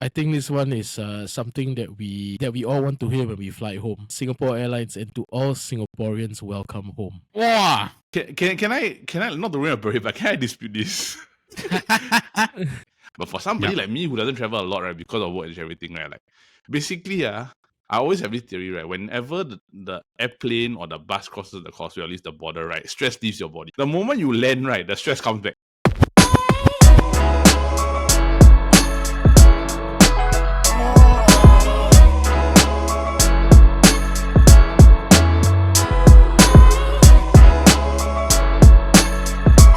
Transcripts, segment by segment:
I think this one is something that we all want to hear when we fly home. Singapore Airlines, and to all Singaporeans, welcome home. Wow. Can I not to ruin a parade, but can I dispute this? But for somebody like me who doesn't travel a lot, right, because of work and everything, right, like basically, I always have this theory, right, whenever the airplane or the bus crosses the causeway, or at least the border, right, stress leaves your body. The moment you land, right, the stress comes back.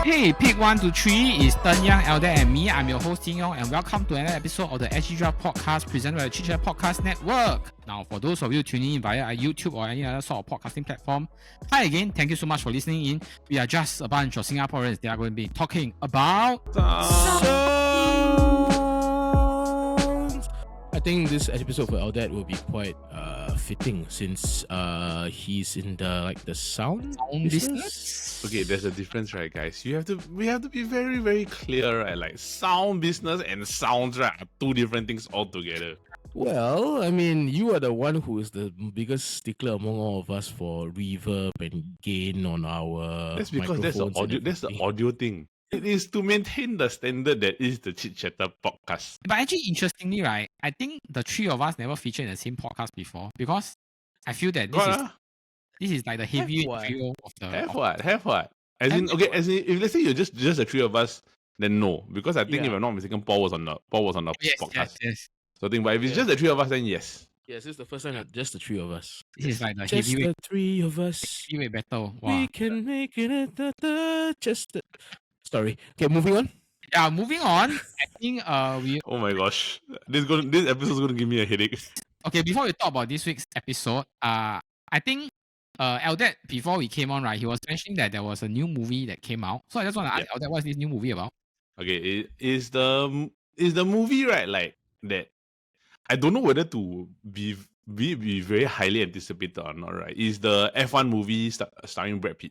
Hey, pick 1 to 3 is Tân Yang, Elder, and me. I'm your host, Ting Yong, and welcome to another episode of the SG Draft Podcast presented by the Chit Podcast Network. Now, for those of you tuning in via YouTube or any other sort of podcasting platform, hi again. Thank you so much for listening in. We are just a bunch of Singaporeans that are going to be talking about I think this episode for Eldad will be quite fitting since he's in the sound business. Okay, there's a difference, right, guys? We have to be very, very clear, right? Like sound business and sounds, right, are two different things altogether. Well, I mean, you are the one who is the biggest stickler among all of us for reverb and gain on our. That's because that's the audio. That's the audio thing. It is to maintain the standard that is the Chit Chatter podcast. But actually, interestingly, right, I think the three of us never featured in the same podcast before because I feel that this is like the heavy trio of the. Have what? As in, if let's say you're just the three of us, then no, because I think if I'm not mistaken, Paul was on the podcast. Yes. So I think, but if it's just the three of us, then yes. Yes, it's the first time that just the three of us. This is like the just heavyweight. The three of us. Heavyweight battle. Wow. We can make it. Just the. Sorry. Okay, moving on. Yeah, moving on. I think we. Oh my gosh, this episode is gonna give me a headache. Okay, before we talk about this week's episode, I think Eldad, before we came on, right, he was mentioning that there was a new movie that came out. So I just want to ask Eldad, what's this new movie about? Okay, is the movie, right, like that? I don't know whether to be very highly anticipated or not, right? Is the F1 movie starring Brad Pitt,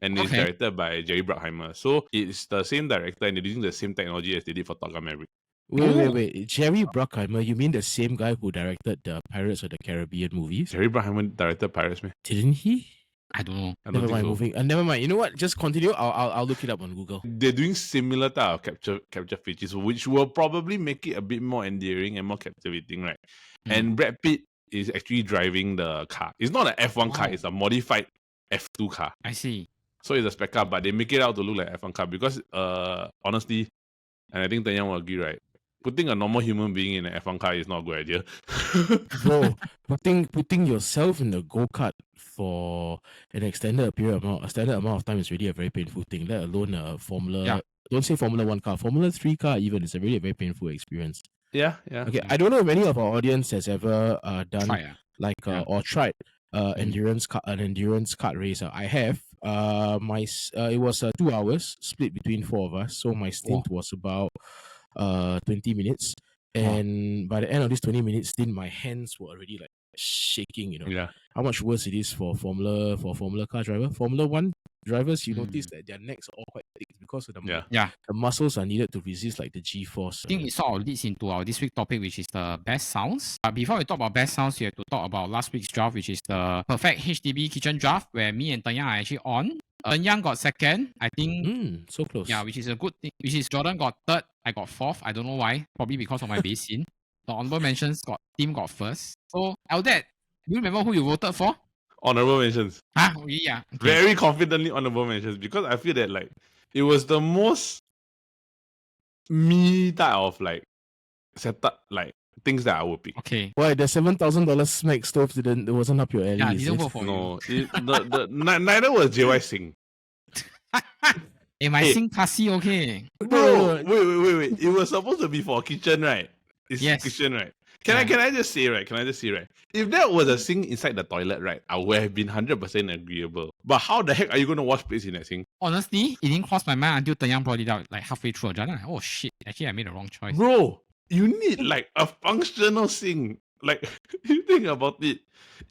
and it's directed by Jerry Bruckheimer. So it's the same director and they're using the same technology as they did for Top Gun Maverick. Wait. Jerry Bruckheimer, you mean the same guy who directed the Pirates of the Caribbean movies? Jerry Bruckheimer directed Pirates, man. Didn't he? I don't know. Never mind. Never mind. You know what? Just continue. I'll look it up on Google. They're doing similar type of capture features, which will probably make it a bit more endearing and more captivating, right? And Brad Pitt is actually driving the car. It's not an F1 car. It's a modified F2 car. I see. So it's a spec car, but they make it out to look like F1 car because, honestly, and I think Tanyang will agree, right? Putting a normal human being in an F1 car is not a good idea. Bro, putting yourself in the go-kart for an extended amount of time is really a very painful thing. Let alone a Formula. Don't say Formula 1 car. Formula 3 car even is a really very painful experience. Yeah. Okay, I don't know if any of our audience has ever done or tried an endurance kart race. I have. It was 2 hours split between 4 of us. So my stint was about 20 minutes. And by the end of this 20 minute stint, my hands were already like shaking, Yeah. How much worse it is for Formula car driver. Formula 1 drivers, you notice that their necks are all quite thick because of the muscles are needed to resist like the G-force. I think it sort of leads into our this week's topic, which is the best sounds. Before we talk about best sounds, we have to talk about last week's draft, which is the perfect HDB kitchen draft, where me and Tanyang are actually on. Tanyang got second, I think. So close. Yeah, which is a good thing. Which is Jordan got third, I got fourth. I don't know why. Probably because of my basin. The honorable mentions team got first. So Eldad, do you remember who you voted for? Honorable mentions. Yeah. Okay. Very confidently honorable mentions because I feel that like it was the most me type of like setup like things that I would pick. Okay. Why the $7,000 smack stove wasn't up your alley? Yeah, didn't vote for you. Neither was JY Singh. My Singh Kasi, okay. Bro, wait. It was supposed to be for kitchen, right? Yes. Kitchen, right? Can I just say, right? If that was a sink inside the toilet, right, I would have been 100% agreeable. But how the heck are you going to wash plates in that sink? Honestly, it didn't cross my mind until Tanyang brought it out like halfway through. I'm like, oh shit, actually I made the wrong choice. Bro, you need like a functional sink. like you think about it.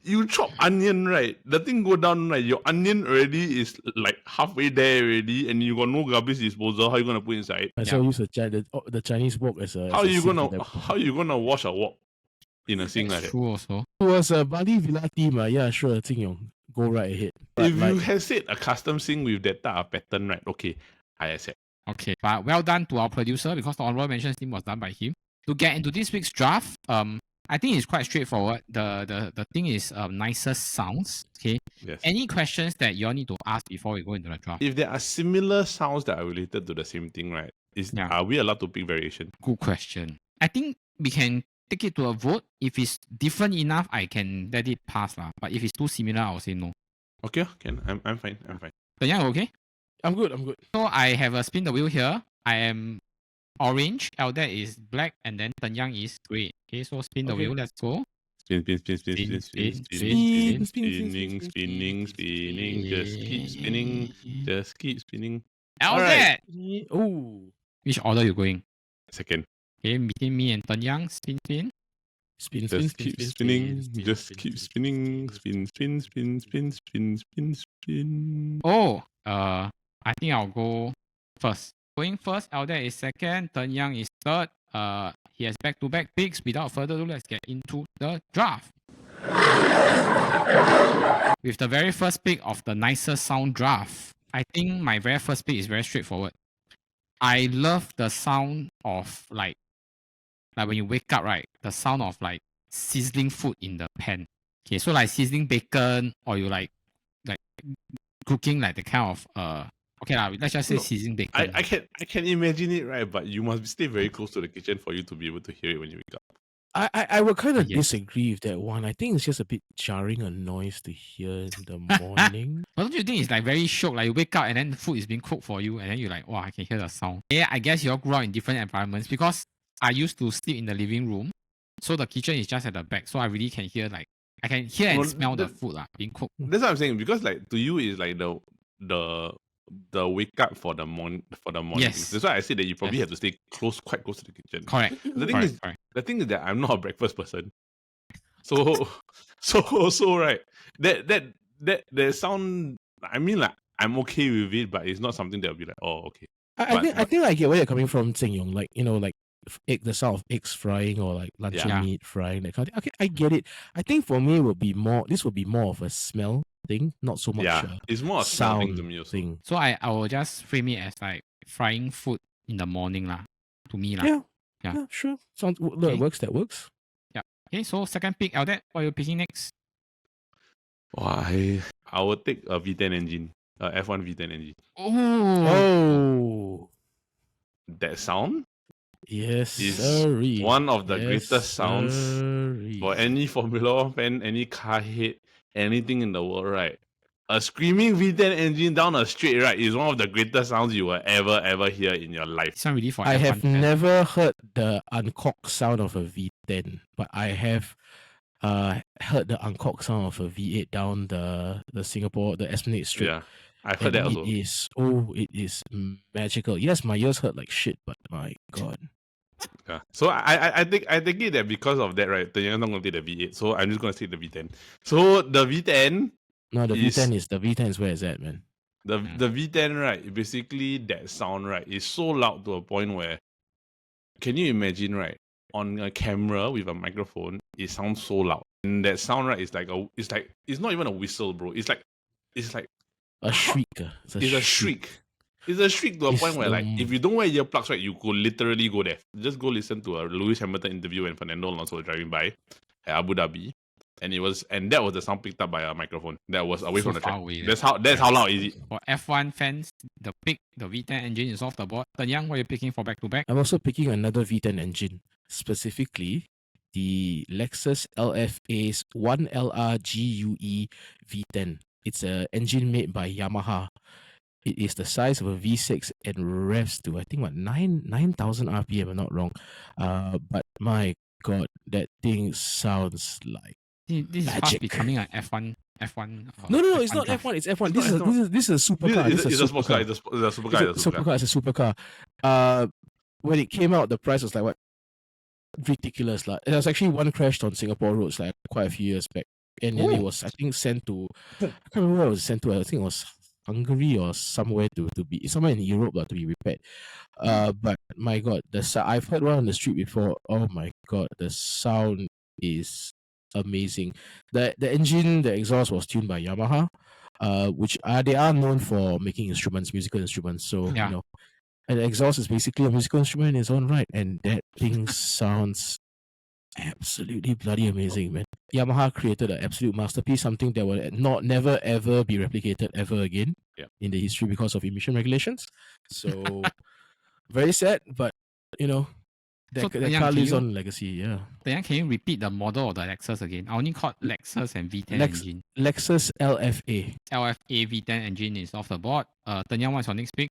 You chop onion, right? The thing go down, right? Your onion already is like halfway there already, and you got no garbage disposal. How you gonna put inside? I still use the Chinese wok as a How as a you sink gonna at that point. how you gonna wash a wok in a sink like That's that? true also. It was a Bali Villa team. Yeah, sure, Jing Yong, go right ahead. But If you had said a custom sink with that type of pattern, right? Okay, I accept. Okay, but well done to our producer because the honorable mention team was done by him. To get into this week's draft, I think it's quite straightforward. The thing is nicest sounds. Okay. Yes. Any questions that you all need to ask before we go into the draft? If there are similar sounds that are related to the same thing, right? Are we allowed to pick variation? Good question. I think we can take it to a vote. If it's different enough, I can let it pass lah. But if it's too similar, I'll say no. Okay, can. I'm fine. I'm fine. Danyang, okay? I'm good. So I have a spin the wheel here. I am orange, Eldet is black, and then Tenyang is grey. Okay, so spin the wheel. Let's go. Spinning. Just keep spinning. Eldet! Oh. Which order you going? Second. Okay, between me and Tenyang, spin. Just keep spinning. Just keep spinning. Spin. Oh, I think I'll go first. Going first, Eldet is second, Tenyang is third. He has back-to-back picks. Without further ado, let's get into the draft. With the very first pick of the nicest sound draft, I think my very first pick is very straightforward. I love the sound of like when you wake up, right? The sound of like sizzling food in the pan. Okay, so like sizzling bacon, or you like cooking like the kind of okay lah, let's just say sizzling bacon. I can imagine it, right? But you must stay very close to the kitchen for you to be able to hear it when you wake up. I would kind of disagree with that one. I think it's just a bit jarring a noise to hear in the morning. But don't you think it's like very shock? Like you wake up and then the food is being cooked for you, and then you're like, wow, I can hear the sound. Yeah, I guess you all grew up in different environments because I used to sleep in the living room, so the kitchen is just at the back, so I really can hear I can hear and smell the food being cooked. That's what I'm saying, because like to you is like the wake up for the morning. Yes. That's why I said that you probably have to stay quite close to the kitchen. Correct. The thing is that I'm not a breakfast person. So right. That sound, I mean, like I'm okay with it, but it's not something that will be like, oh, okay. I think I get where you're coming from, Jing Yong. Like, you know, like the sound of eggs frying or like luncheon meat frying, that kind of thing. Okay, I get it. I think for me this would be more of a smell thing, not so much it's more a sound to me also. Thing. So I will just frame it as like frying food in the morning lah. To me lah. Yeah, sure. Sounds that works. Yeah. Okay, so second pick, Eldet, what are you picking next? I will take a V10 engine. F1 V10 engine. Oh. That sound? Yes, is one of the greatest sounds for any Formula 1 fan, any car head, anything in the world, right? A screaming V10 engine down a straight, right, is one of the greatest sounds you will ever hear in your life. It's not really for I have never heard the uncorked sound of a V10, but I have heard the uncorked sound of a V8 down the Esplanade Straight. Yeah, I've heard that also. It is magical. Yes, my ears hurt like shit, but my god. Yeah. So I think it that because of that, right, the young not gonna take the V8, so I'm just gonna take the V10. So the V10. No, the V10 is where it's at, man. The V10, right, basically that sound, right, is so loud to a point where, can you imagine, right, on a camera with a microphone, it sounds so loud. And that sound, right, is like it's not even a whistle, bro. It's like a shriek. It's a shriek. It's a shriek to a point where, like, if you don't wear earplugs, right, you could literally go deaf. Just go listen to a Lewis Hamilton interview when Fernando Alonso was driving by at Abu Dhabi, and that was the sound picked up by a microphone that was away from the track. That's how loud is it. For F1 fans, the V10 engine is off the board. Tenyang, what are you picking for back-to-back? I'm also picking another V10 engine, specifically the Lexus LFA's 1LR GUE V10. It's an engine made by Yamaha. It is the size of a V6 and revs to, I think, 9,000 RPM, if I'm not wrong. But my god, that thing sounds like this magic. is fast becoming an F1. No, it's not F1. It's F1. This is a supercar. It's a supercar. It's a supercar. It's a supercar. When it came out, the price was like what? ridiculous. Like, there was actually one crashed on Singapore roads like quite a few years back. And then it was, I think, sent to, I can't remember where it was sent to. I think it was Hungary or somewhere to be, somewhere in Europe to be repaired. But my God, I've heard one on the street before. Oh my God, the sound is amazing. The engine, the exhaust was tuned by Yamaha, which they are known for making musical instruments. So you know, and the exhaust is basically a musical instrument in its own right, and that thing sounds absolutely bloody amazing, man. Yamaha created an absolute masterpiece, something that will never ever be replicated ever again in the history because of emission regulations. So very sad, but you know, that car lives on legacy. Yeah. Then can you repeat the model of the Lexus again? I only caught Lexus and V10 engine. Lexus LFA. LFA V10 engine is off the board. Yang, what's your next pick?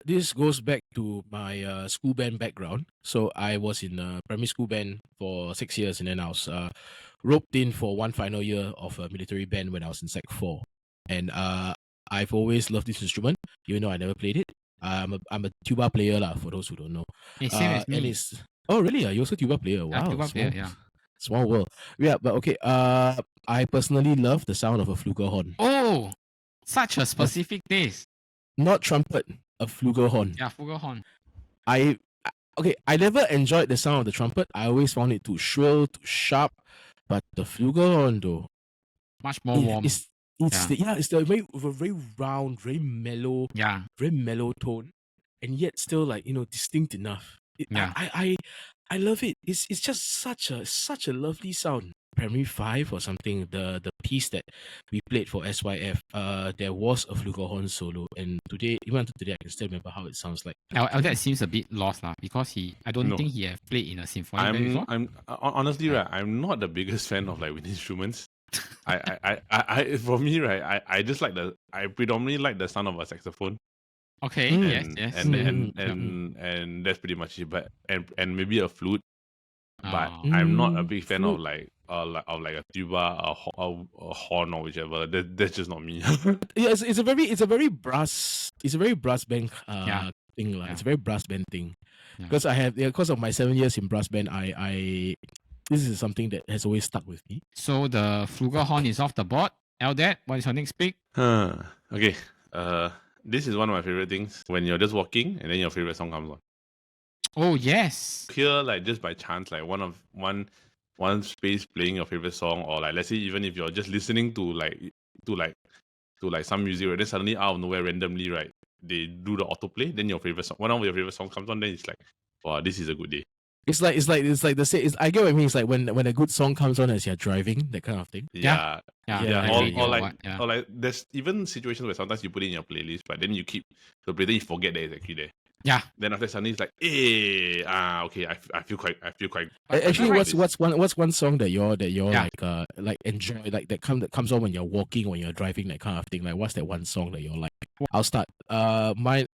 This goes back to my school band background. So I was in a primary school band for 6 years, and then I was roped in for one final year of a military band when I was in Sec 4. And I've always loved this instrument, even though I never played it. I'm a tuba player lah, for those who don't know. Same as me. And oh really? You're also tuba player? Wow, tuba player, yeah. Small world. Yeah, but okay. I personally love the sound of a flugelhorn. Oh, such a specific taste. Not trumpet, a flugelhorn. Yeah, flugelhorn. I never enjoyed the sound of the trumpet. I always found it too shrill, too sharp. But the flugelhorn, though, much more warm. It's the very round, very mellow, very mellow tone, and yet still like distinct enough. I love it. It's just such a lovely sound. Primary 5 or something. The piece that we played for SYF, there was a flugelhorn solo, and even until today, I can still remember how it sounds like. That seems a bit lost because I don't think he have played in a symphony before. I'm honestly right. I'm not the biggest fan of like wind instruments. I for me right, I just I predominantly like the sound of a saxophone. Okay. Yes. And that's pretty much it. But and maybe a flute. But I'm not a big fan of like a tuba, a horn or whichever. That's just not me. Yeah, it's a very brass band thing. It's a very brass band thing. Because of my 7 years in brass band, this is something that has always stuck with me. So the flugelhorn is off the board. Eldad, what is your next pick? Okay. This is one of my favorite things. When you're just walking and then your favorite song comes on. Oh yes. Here, like just by chance, like one space playing your favorite song, or like let's say even if you're just listening to some music, right, then suddenly out of nowhere, randomly, right, they do the autoplay. Then one of your favorite songs comes on. Then it's like, wow, this is a good day. It's like the same. I get what I mean. It's like when a good song comes on as you're driving, that kind of thing. Yeah. Or like there's even situations where sometimes you put it in your playlist, but then you keep the playlist, you forget that it's actually there. Yeah. Then after suddenly it's like, okay, I feel quite. Actually, what's one song that you're like enjoy, like that comes on when you're walking, when you're driving, that kind of thing. Like, what's that one song that you're like? I'll start. One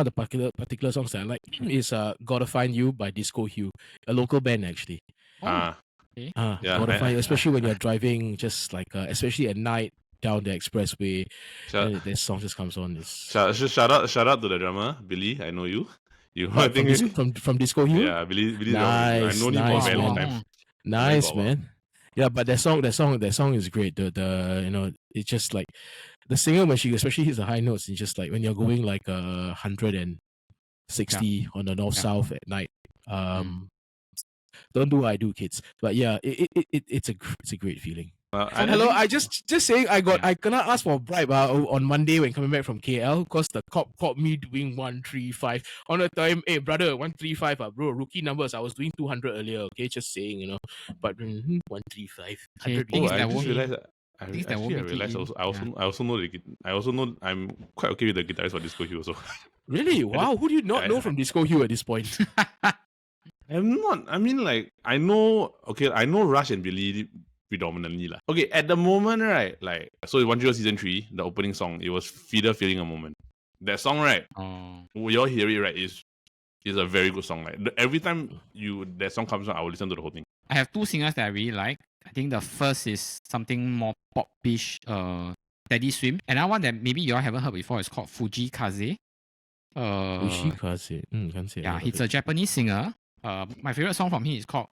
of the particular songs that I like is "Gotta Find You" by Disco Hue, a local band actually. Okay. Gotta Find You, especially when you're driving, just like especially at night down the expressway. This song just comes on. Shout out to the drummer Billy. I know you. From Disco Hue. Yeah, Billy. Nice, I know him for a very long time. Nice, man. Yeah, but that song is great. It's just like the singer when she especially hits the high notes, and just like when you're going like 160 on the north south at night. Don't do what I do, kids. But yeah, it's a great feeling. Hello, I just saying I cannot ask for a bribe on Monday when coming back from KL because the cop caught me doing 135 on the time. Hey brother, 135 bro, rookie numbers. I was doing 200 earlier. Okay, just saying, but 135. I realized I also know I'm quite okay with the guitarist for Disco Hue also. Really? Wow, who do you not know from Disco Hue at this point? I'm not. I mean, like I know Rush and Billy predominantly lah. Okay, at the moment, right, like so 130 season 3, the opening song, it was Feeder Feeling a Moment. That song, right? When you hear it, right, is a very good song. Like every time that song comes on, I will listen to the whole thing. I have two singers that I really like. I think the first is something more pop-ish, Teddy Swim. Another one that maybe you all haven't heard before is called Fujikaze. Fujikaze. Can't say. Yeah, he's a Japanese singer. My favorite song from him is called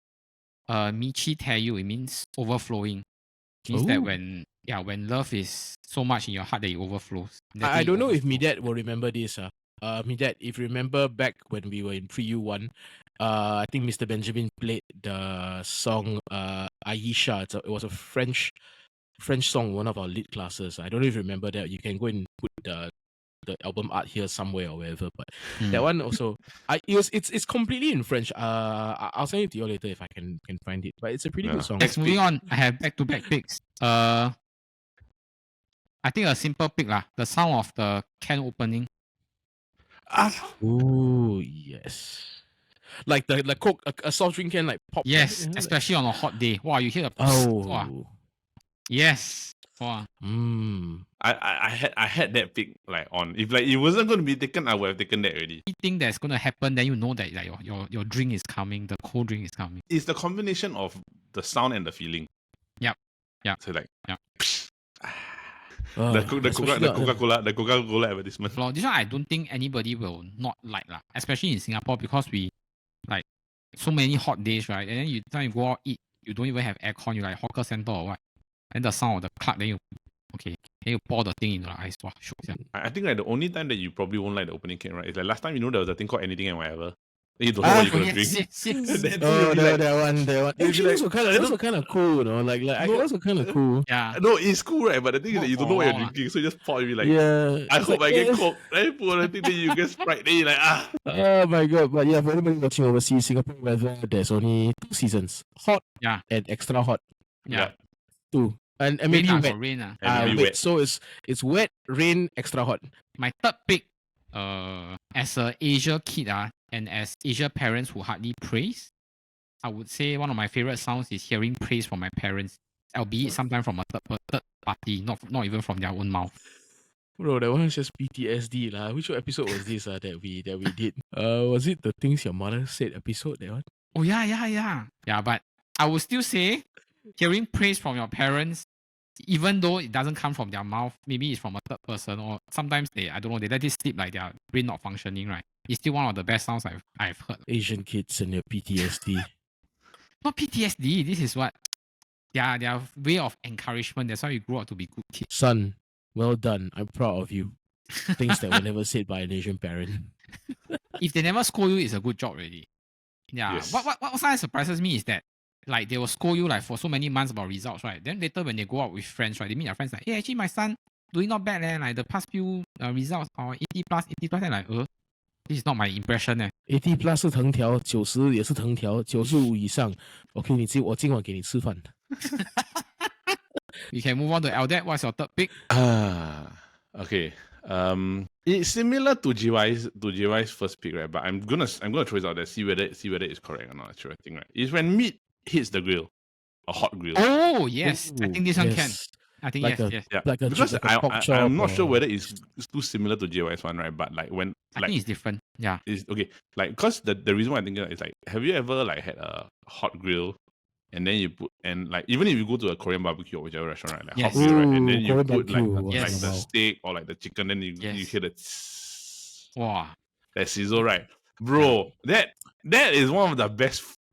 Michi Tell You. It means overflowing. Means that when love is so much in your heart that it overflows. I don't know if me dad will remember this. Me dad, if you remember back when we were in pre-U1, I think Mr. Benjamin played the song Aisha. It was a French song, one of our lit classes. I don't know if you remember that. You can go and put the album art here somewhere or wherever. But that one also, it's completely in French. I'll send it to you later if I can find it. But it's a pretty good song. Next, moving on, I have back-to-back picks. I think a simple pick lah. The sound of the can opening. Oh yes. Like the Coke, a soft drink can like pop. Yes, right? especially on a hot day. Wow, you hear the wow. Yes. Wow. I had that pick like on. If like it wasn't going to be taken, I would have taken that already. Anything that's going to happen, then you know that like your drink is coming. The cold drink is coming. It's the combination of the sound and the feeling. Yep. So like. Yep. The Coca-Cola advertisement. Well, this one I don't think anybody will not like lah. Especially in Singapore because we like so many hot days, right? And then you go out eat, you don't even have aircon. You like hawker center or what? And the sound of the clap, then you pour the thing in the ice. Wow, I think like the only time that you probably won't like the opening cake, right? Is like last time there was a thing called anything and whatever. Then you don't know what you're gonna drink. Yes. that one. Actually, also kind of cool, you know. Like also kind of cool. Yeah. No, it's cool, right? But the thing is that you don't know what you're drinking, so you just pour. You like, I hope I get Coke. Then pour the thing, then you get Sprite. Then you're like, Oh my god! But yeah, for anybody watching overseas, Singapore weather, there's only 2 seasons: hot, and extra hot. Yeah. 2. And maybe wet. Rain. Wet. So it's wet, rain, extra hot. My third pick, as a Asia kid, and as Asia parents who hardly praise, I would say one of my favorite sounds is hearing praise from my parents, albeit sometimes from a third party, not even from their own mouth. Bro, that one is just PTSD lah. Which episode was this that we did? Was it the things your mother said episode, that one? Oh yeah. Yeah, but I would still say hearing praise from your parents, even though it doesn't come from their mouth, maybe it's from a third person, or sometimes they let it slip like their brain not functioning, right? It's still one of the best sounds I've heard. Asian kids and their PTSD. Not PTSD, this is what their way of encouragement. That's why you grow up to be good kids. Son, well done. I'm proud of you. Things that were never said by an Asian parent. If they never scold you, it's a good job already. Yeah. Yes. What sometimes surprises me is that like they will scold you like for so many months about results, right? Then later when they go out with friends, right? They meet their friends like, hey, actually my son doing not bad, like the past few results are 80 plus, and like, this is not my impression. 80 plus 是藤条，90也是藤条，95以上。OK， 我今晚给你吃饭。We can move on to Eldad. What's your third pick? Okay. It's similar to GY's first pick, right? But I'm gonna throw it out there, see whether it's correct or not. Sure thing, right? Is when meat hits the grill, a hot grill. Oh yes, I think this one can. I think like yes. Yeah. Like because pork chop I'm not sure whether it's too similar to GY's one, right? But like when I think it's different. Yeah. It's okay. Like because the reason why I think is like, have you ever like had a hot grill? And then you put, and like even if you go to a Korean barbecue or whichever restaurant, right, like hot grill, right, and then you put like the steak or like the chicken, then you hear the wow, that sizzle, right, bro. That is one of the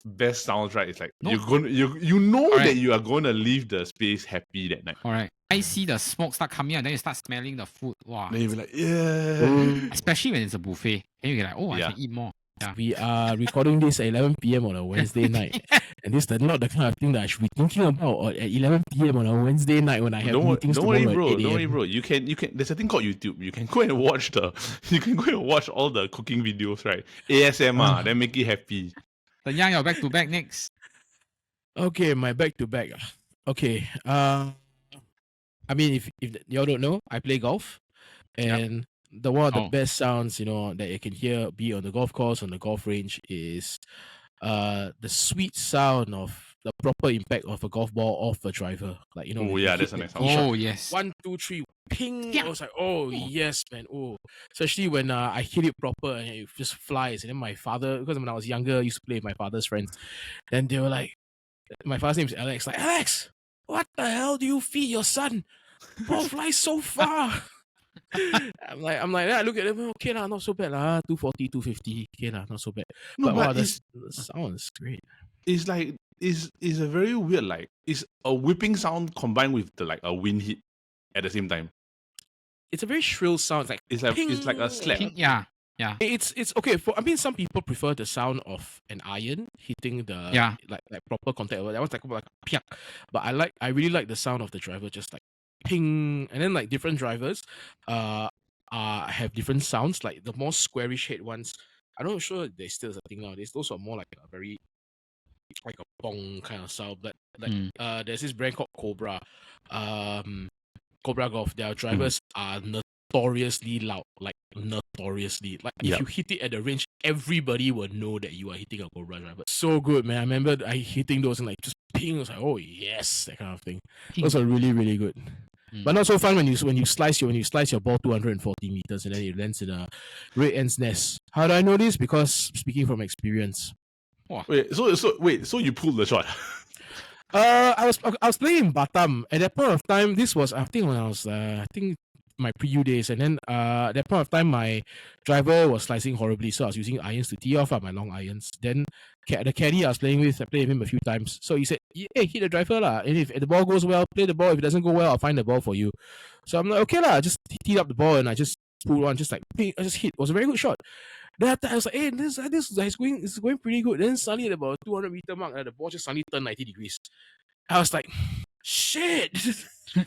best sounds, right? It's like you know that you are going to leave the space happy that night. All right. I see the smoke start coming out, and then you start smelling the food. Wow. Then you be like, yeah. Especially when it's a buffet, and you get like, I can eat more. Yeah. We are recording this at 11 p.m. on a Wednesday night. And this is not the kind of thing that I should be thinking about at 11 p.m. on a Wednesday night when I have meetings tomorrow at 8 a.m. Don't worry, bro. You can. There's a thing called YouTube. You can go and watch all the cooking videos, right? ASMR, then make it happy. The Yang, you're back to back next. Okay, my back to back. Okay. I mean, if y'all don't know, I play golf, and one of the best sounds, that you can hear, be on the golf course, on the golf range, is the sweet sound of the proper impact of a golf ball off the driver. Like, that's a nice sound. Oh, yes. 1, 2, 3, ping. I was like, oh, yes, man. Oh, especially when I hit it proper and it just flies. And then my father, because when I was younger, I used to play with my father's friends. Then they were like, my father's name is Alex. Like, Alex, what the hell do you feed your son? Ball flies so far. I'm like, I look at them, okay lah, not so bad lah, 240, 250, okay lah, not so bad. No, But wow, but the sound is great. it's like it's a very weird, like it's a whipping sound combined with the like a wind hit at the same time. It's a very shrill sound. It's like a slap. Yeah. It's okay for. I mean, some people prefer the sound of an iron hitting the like proper contact. That one's like piak. But I really like the sound of the driver just like ping, and then like different drivers have different sounds. Like the more squarish head ones, I'm not sure they still is a thing nowadays. Those are more like a very like a bong kind of sound. But like there's this brand called Cobra, Cobra Golf. Their drivers are notoriously loud, like notoriously. Like if you hit it at the range, everybody will know that you are hitting a Cobra driver. So good, man. I remember I hitting those and like just ping. I was like, oh yes, that kind of thing. Those are really, really good. But not so fun when you slice your ball 240 meters and then it lands in a red end's nest. How do I know this? Because speaking from experience. Wait, so you pulled the shot? I was playing in Batam at that point of time. This was I think when I was my pre-U days, and then at that point of time my driver was slicing horribly, so I was using irons to tee off my long irons. Then the caddy I was playing with, I played with him a few times, so he said, hey, hit the driver lah, and if the ball goes well, play the ball. If it doesn't go well, I'll find the ball for you. So I'm like, okay lah, just tee up the ball and I just pulled on, just like ping, I just hit. It was a very good shot. Then after I was like, hey, this is going pretty good. Then suddenly at about 200-meter mark, the ball just suddenly turned 90 degrees. I was like, shit. I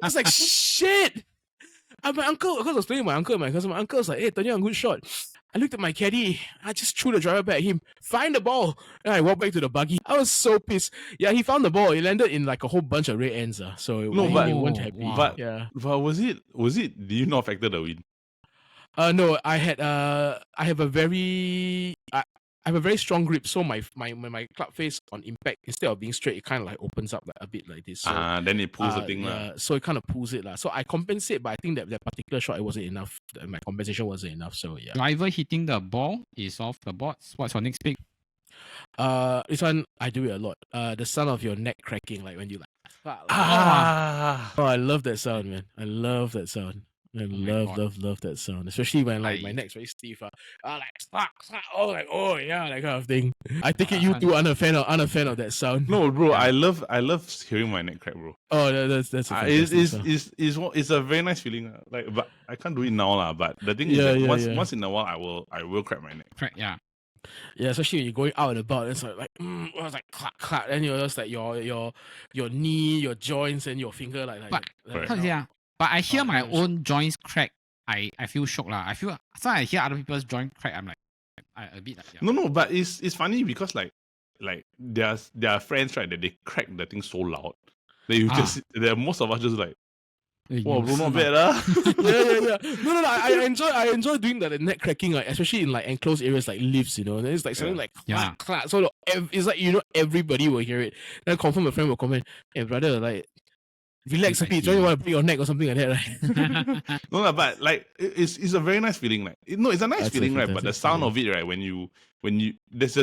was like, shit. And my uncle, because I was playing with my uncle and my cousin, my uncle was like, hey, Tanya, good shot. I looked at my caddy. I just threw the driver back at him. Find the ball. And I walked back to the buggy. I was so pissed. Yeah, he found the ball. It landed in like a whole bunch of red ends. So he wasn't happy. But was it? Did you not factor the win? No, I have a very strong grip, so my club face on impact, instead of being straight, it kind of like opens up like a bit like this. So, then it pulls the thing. So it kind of pulls it. So I compensate, but I think that particular shot, it wasn't enough. My compensation wasn't enough. So yeah. Driver hitting the ball is off the boards. What's your next pick? This one, I do it a lot. The sound of your neck cracking, like when you like. Oh, I love that sound, man. I love that sound. I love that sound, especially when like my neck's very stiff. Like oh yeah, that kind of thing. I think you two aren't a fan of that sound. No, bro, I love hearing my neck crack, bro. Oh, that's it's a very nice feeling. Like, but I can't do it now, lah. But the thing is, that once in a while, I will crack my neck. Yeah. Yeah, especially when you're going out and about, it's like I was like clack clack, and you're just like your knee, your joints, and your finger But I hear my own joints crack. I feel shocked lah. So I hear other people's joint crack. I'm like, a bit like No, but it's funny because like there are friends, right, that they crack the thing so loud that you just most of us just like, wow, bro, not bad lah. Yeah. No. I enjoy doing the neck cracking, like especially in like enclosed areas like lifts, Then it's like something like clack, clack. So it's like everybody will hear it. Then confirm a friend will comment, hey brother, like, relax a bit. Don't you want to break your neck or something like that, right? No, but like it's a very nice feeling. Like it's a nice feeling, right? But the sound of it, right? When you there's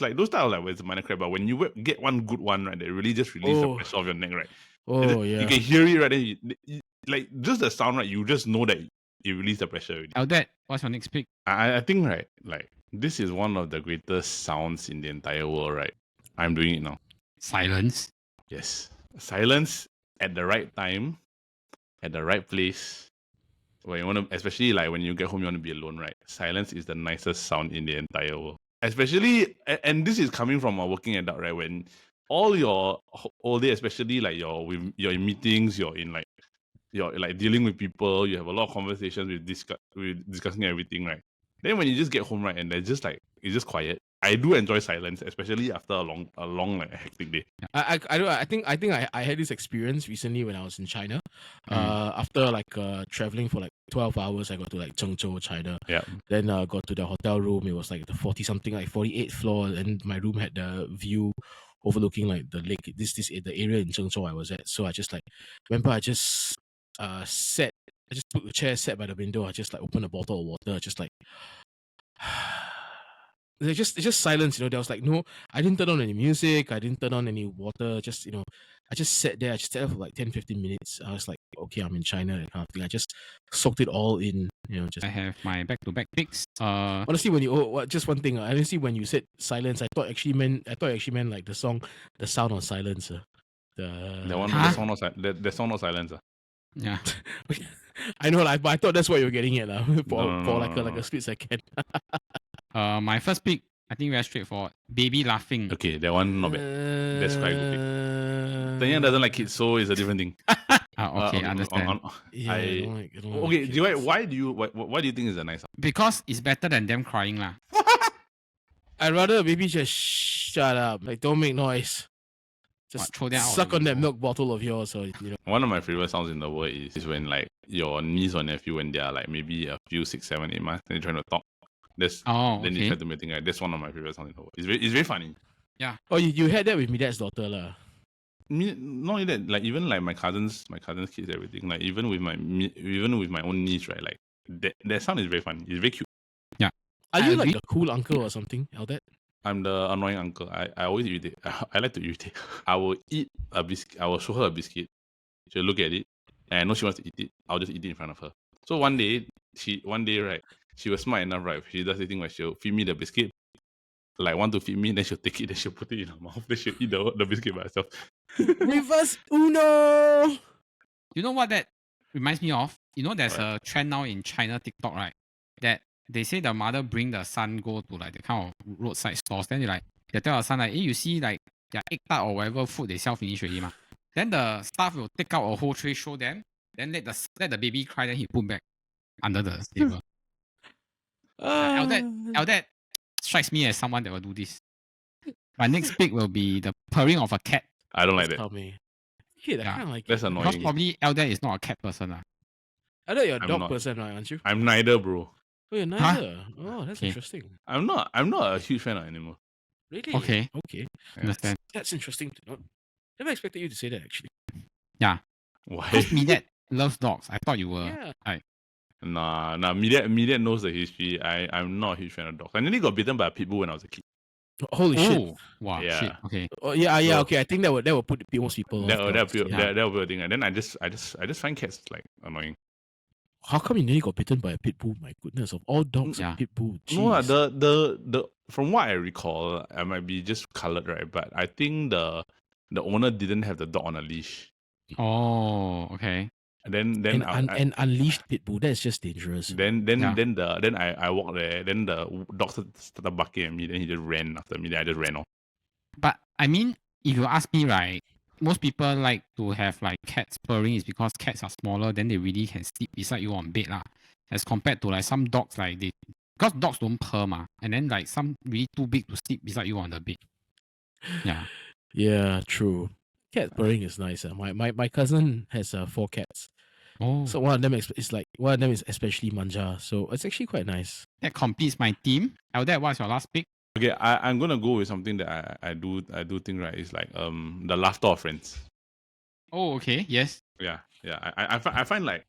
like those type of like where it's a minor crack, but when you get one good one, right, they really just release the pressure of your neck, right? Oh yeah. You can hear it, right? Then you, like just the sound, right? You just know that you release the pressure already. Eldad, what's your next pick? I think, right, like this is one of the greatest sounds in the entire world, right? I'm doing it now. Silence. Yes, silence. At the right time, at the right place, when you want to, especially like when you get home, you want to be alone, right? Silence is the nicest sound in the entire world. Especially, and this is coming from a working adult, right? When all day, especially like you're in meetings, you're like dealing with people, you have a lot of conversations with discussing everything, right? Then when you just get home, right, and they're just like it's just quiet. I do enjoy silence, especially after a long like hectic day. I think I had this experience recently when I was in China. After like traveling for like 12 hours, I got to like Zhengzhou, China. Yeah. Then got to the hotel room. It was like the 48th floor, and my room had the view overlooking like the lake. The area in Zhengzhou I was at. So I just like remember I just took a chair, sat by the window. I just like opened a bottle of water, just like. It's just silence, There was like I didn't turn on any music, I didn't turn on any water, just I just sat there, for like 10-15 minutes. I was like okay, I'm in China, that kind of thing. I just soaked it all in, just. I have my back-to-back picks. Honestly, when you just one thing, honestly, when you said silence, I thought it actually meant like the song, the sound of silence. The song not silence. Yeah. I know, like, but I thought that's what you were getting at, for like No. a split second. My first pick, I think very straightforward. Baby laughing. Okay, that one not bad. That's quite a good pick. Tanya doesn't like it, so it's a different thing. Okay, understand. I don't like Okay, kids. why do you think it's a nice song? Because it's better than them crying lah. I'd rather maybe just shut up, like don't make noise. Just throw them out suck of the on that window. milk bottle of yours, or One of my favorite songs in the world is when like your niece or nephew, when they are like maybe a few 6, 7, 8 months, and they're trying to talk. Then they try to make thing. That's one of my favorite songs in the world. It's very funny. Yeah. Oh, you had that with me, dad's daughter lah. Not only that, like even like my cousins' kids, everything. Like even with my own niece, right? Like that sound is very funny. It's very cute. Yeah. Are you like the cool uncle or something, Eldad? I'm the annoying uncle. I always irritate. I like to irritate. I will eat a biscuit. I will show her a biscuit. She'll look at it, and I know she wants to eat it. I'll just eat it in front of her. So one day, right, she was smart enough, right? She does the thing where she'll feed me the biscuit. Like want to feed me, then she'll take it, then she'll put it in her mouth, then she'll eat the biscuit by herself. Reverse Uno. You know what that reminds me of? You know, there's a trend now in China TikTok, right? That they say the mother bring the son go to like the kind of roadside stores. Then they tell the son like, hey, you see like their egg tart or whatever food they sell finish already ma. Then the staff will take out a whole tray, show them. Then let the baby cry. Then he put back under the table. Eldad strikes me as someone that will do this. My next pick will be the purring of a cat. I don't like that. Tell me. Shit, I kind of like That's it. annoying. Because probably Eldad is not a cat person. I know you're a I'm dog not. person, right, aren't you? I'm neither, bro. Oh, you're neither. Oh, that's interesting. I'm not a huge fan of animals. Really? Okay. Okay. Understand. That's interesting to know. Never expected you to say that, actually. Yeah. Why? Because me dad loves dogs. I thought you were. Yeah. Nah. Me dad knows the history. I'm not a huge fan of dogs. I nearly got bitten by a pit bull when I was a kid. Holy shit. Oh, wow. Yeah. Shit. Okay. Oh, yeah. So- Okay. I think that would put most people off. That dogs. will Yeah. be a thing. And then I just find cats like annoying. How come you nearly got bitten by a pit bull? My goodness, of all dogs, Yeah. a pit bull. No, Jeez. the from what I recall, I might be just colored, right? But I think the owner didn't have the dog on a leash. Oh, okay. And then and unleashed pit bull, that's just dangerous. then Yeah. I walked there. Then the dog started barking at me. Then he just ran after me. Then I just ran off. But I mean, if you ask me, right, most people like to have like cats purring is because cats are smaller, then they really can sleep beside you on bed lah. As compared to like some dogs, like because dogs don't purr ma, and then like some really too big to sleep beside you on the bed. Yeah. Yeah, true. Cat purring is nice. My cousin has 4 cats. Oh, So one of them is especially manja. So it's actually quite nice. that completes my team. Eldad, what's your last pick? Okay, I'm gonna go with something that I do think, right, is like the laughter of friends. Oh, okay. Yes. Yeah. I find like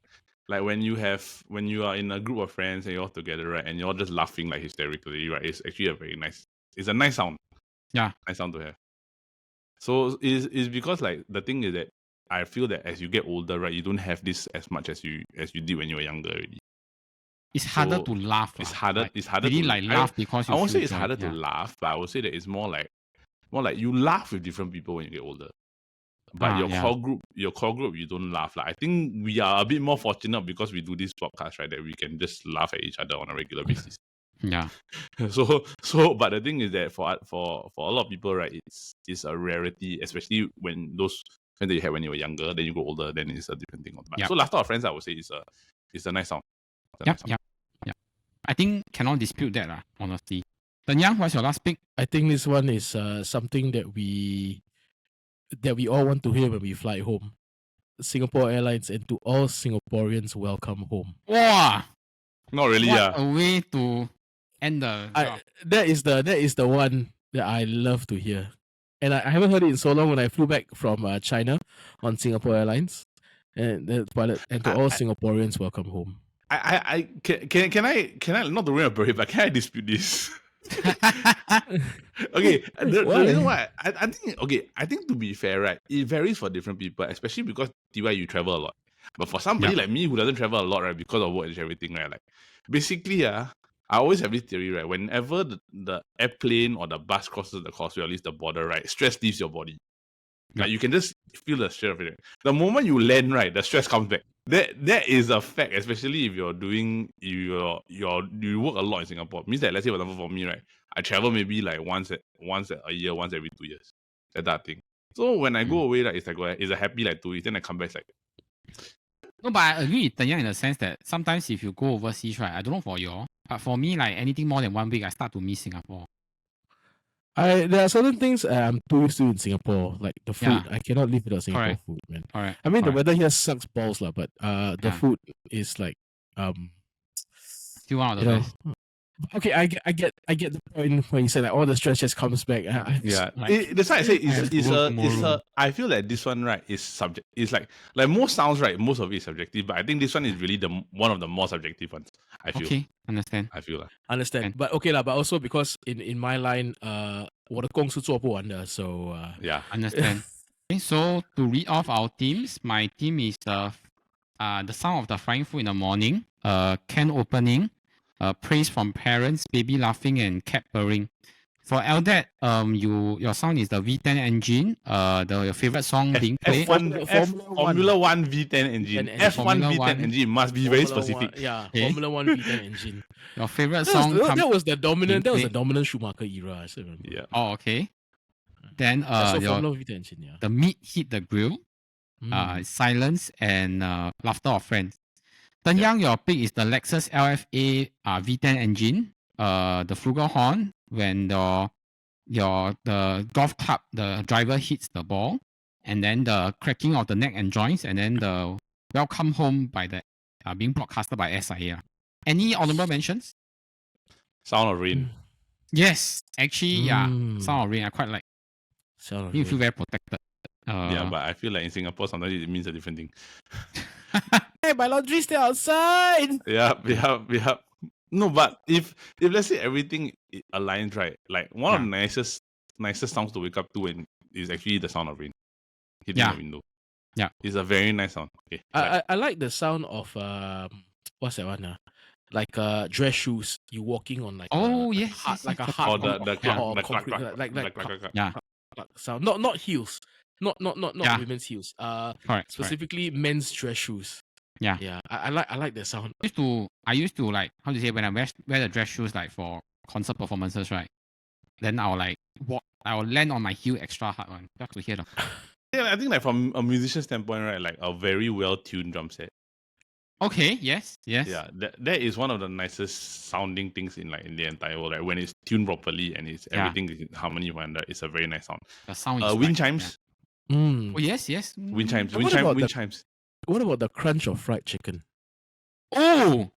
when you are in a group of friends and you're all together, right, and you're all just laughing like hysterically, right, it's actually it's a nice sound. Yeah. Nice sound to have. So is because like the thing is that I feel that as you get older, right, you don't have this as much as you did when you were younger already. It's harder So, to laugh. It's lah. harder. Like, It's harder really to like laugh because you I won't say feel it's joy. harder to Yeah. laugh, but I would say that it's more like you laugh with different people when you get older. But your yeah. core group, you don't laugh. Like I think we are a bit more fortunate because we do this podcast, right? That we can just laugh at each other on a regular basis. Yeah. So, but the thing is that for a lot of people, right, it's a rarity, especially when those friends that you had when you were younger, then you go older, then it's a different thing. But Yep. so laughter of friends, I would say is a nice sound. It's a nice sound. Yep. I think cannot dispute that, honestly. Tanyang, what's your last pick? I think this one is something that we all want to hear when we fly home. Singapore Airlines, and to all Singaporeans, welcome home. Wow. Not really, What a way to end the job. That is the one that I love to hear, and I haven't heard it in so long. When I flew back from China on Singapore Airlines, and to all Singaporeans, welcome home. Can I not to ruin a parade, but can I dispute this? Okay, the reason why I think to be fair, right, it varies for different people, especially because TY you travel a lot. But for somebody like me who doesn't travel a lot, right, because of work and everything, right, like basically, I always have this theory, right, whenever the airplane or the bus crosses the causeway, or at least the border, right, stress leaves your body. Like you can just feel the stress of it. The moment you land, right, the stress comes back. That is a fact, especially if you're doing you work a lot in Singapore. Means that, let's say for example for me, right, I travel maybe like once a year, once every 2 years. That thing. So when I go away, like it's a happy like 2 weeks, then I come back like. No, but I agree with Yang in the sense that sometimes if you go overseas, right, I don't know for you, but for me, like anything more than 1 week, I start to miss Singapore. There are certain things I'm too used to in Singapore, like the food. I cannot live without Singapore food, man. I mean, the weather here sucks balls, but the food is like still one of the best. Okay, I get the point when you say like all the stress just comes back. That's why I say I feel like this one, right, is subject. It's like most sounds, right, most of it is subjective, but I think this one is really one of the more subjective ones. I feel. Okay, understand. I feel understand, but okay but also because in my line, 我的工是做不完的, so yeah, understand. Okay, so to read off our teams, my team is the sound of the frying food in the morning, can opening, praise from parents, baby laughing, and cat purring. For LDAT, your sound is the V10 engine, your favorite song being played. Formula 1 V10 engine. F1 V10 engine must be very specific. Formula 1 V10 engine. Your favorite song that was the dominant Schumacher era, I still remember. Yeah. Oh, okay. Then Formula V10 engine, the meat hit the grill, silence and laughter of friends. Yang, your pick is the Lexus LFA V10 engine, the flugelhorn when the golf club, the driver hits the ball, and then the cracking of the neck and joints, and then the welcome home by the being broadcasted by SIA. Any honorable mentions? Sound of Rain. Yes, actually, Sound of Rain I quite like. Sound of You Rain. feel very protected. But I feel like in Singapore sometimes it means a different thing. Hey, my laundry's still outside. Yeah. No, but if let's say everything aligns right, like one of the nicest sounds to wake up to is actually the sound of rain hitting the window. Yeah, it's a very nice sound. Okay, I like the sound of what's that one? Like dress shoes. You walking on like like a hard sound. Not heels. Not women's heels. Specifically men's dress shoes. Yeah. I like the sound. I used to like, how to say, when I wear the dress shoes like for concert performances, right? Then I'll like walk. I will land on my heel extra hard one just to hear the. Yeah, I think like from a musician standpoint, right, like a very well tuned drum set. Okay. Yes. Yeah, that is one of the nicest sounding things in the entire world. Like when it's tuned properly and everything is in harmony with that, it's a very nice sound. The sound is wind chimes. Yeah. Oh yes. Wind chimes. Chimes. What about the crunch of fried chicken? The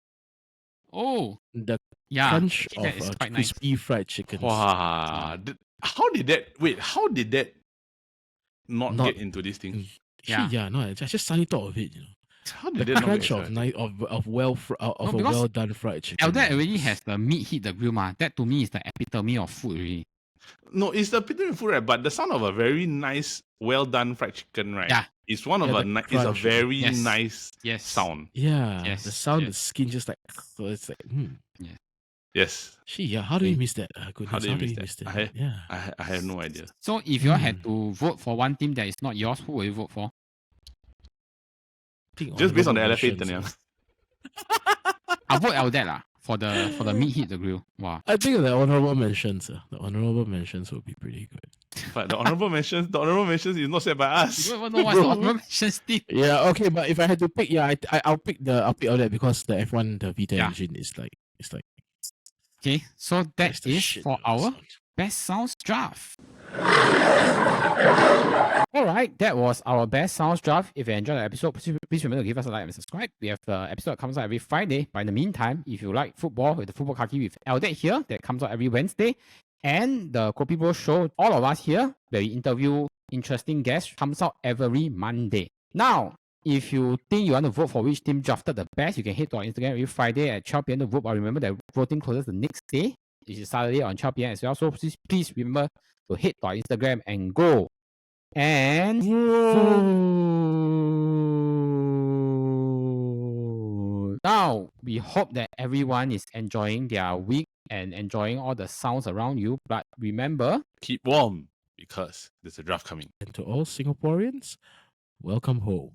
crunch of crispy fried chicken. Wow. How did that not get into this thing? I just suddenly thought of it, How did the that crunch not get of well done fried chicken. That already has the meat hit the grill, ma. That to me is the epitome of food already. No, it's the epitome of food, right? But the sound of a very nice, well done fried chicken, right? Yeah. It's one of it's a very nice sound. Yeah. Yes. The sound of skin just like, so it's like, Yes. How do you miss that? How do you miss that? I have no idea. So if you had to vote for one team that is not yours, who will you vote for? Just based on the LFA, I'll vote LDAT for the meat hit the grill. Wow. I think the honorable mentions. The honorable mentions will be pretty good. But the honorable mentions is not set by us. You don't even know what's the honorable mentions team. Yeah, okay, but if I had to pick, I'll pick LDAT because the F1 the V10 engine is like okay. So that is for our best sounds draft. Alright, that was our best sounds draft. If you enjoyed the episode, please remember to give us a like and subscribe. We have the episode that comes out every Friday. But in the meantime, if you like football, with the Football Kaki with LDAT here, that comes out every Wednesday. And the Kopi Bro Show, all of us here, where we interview interesting guests, comes out every Monday. Now, if you think you want to vote for which team drafted the best, you can head to our Instagram every Friday at 12 p.m. to vote. But remember that voting closes the next day, which is Saturday on 12 p.m. as well. So please remember to head to our Instagram and go and we hope that everyone is enjoying their week and enjoying all the sounds around you. But remember, keep warm because there's a draft coming. And to all Singaporeans, welcome home.